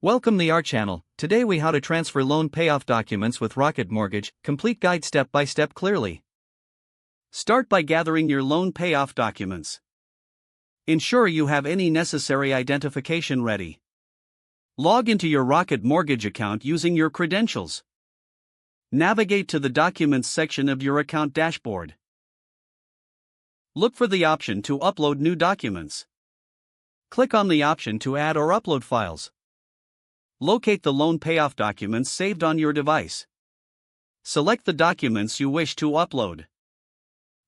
Welcome to our channel. Today we how to transfer loan payoff documents with Rocket Mortgage, complete guide step by step clearly. Start by gathering your loan payoff documents. Ensure you have any necessary identification ready. Log into your Rocket Mortgage account using your credentials. Navigate to the Documents section of your account dashboard. Look for the option to upload new documents. Click on the option to add or upload files. Locate the loan payoff documents saved on your device. Select the documents you wish to upload.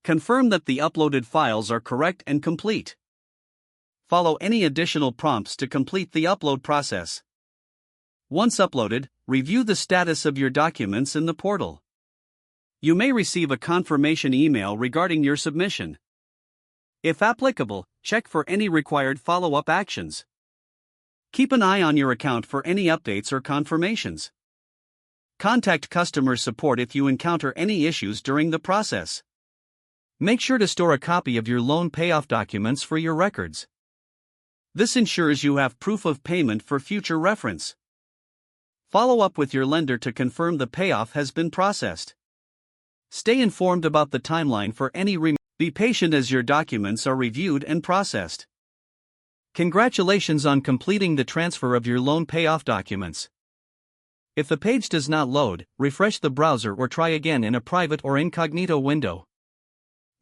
Confirm that the uploaded files are correct and complete. Follow any additional prompts to complete the upload process. Once uploaded, review the status of your documents in the portal. You may receive a confirmation email regarding your submission. If applicable, check for any required follow-up actions. Keep an eye on your account for any updates or confirmations. Contact customer support if you encounter any issues during the process. Make sure to store a copy of your loan payoff documents for your records. This ensures you have proof of payment for future reference. Follow up with your lender to confirm the payoff has been processed. Stay informed about the timeline for any Be patient as your documents are reviewed and processed. Congratulations on completing the transfer of your loan payoff documents. If the page does not load, refresh the browser or try again in a private or incognito window.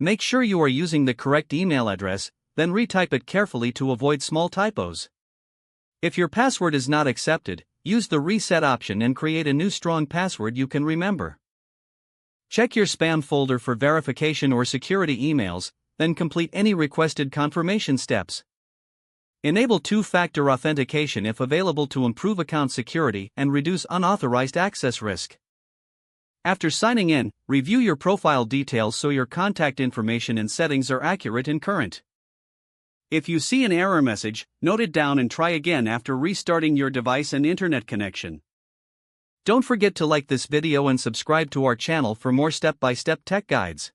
Make sure you are using the correct email address, then retype it carefully to avoid small typos. If your password is not accepted, use the reset option and create a new strong password you can remember. Check your spam folder for verification or security emails, then complete any requested confirmation steps. Enable two-factor authentication if available to improve account security and reduce unauthorized access risk. After signing in, review your profile details so your contact information and settings are accurate and current. If you see an error message, note it down and try again after restarting your device and internet connection. Don't forget to like this video and subscribe to our channel for more step-by-step tech guides.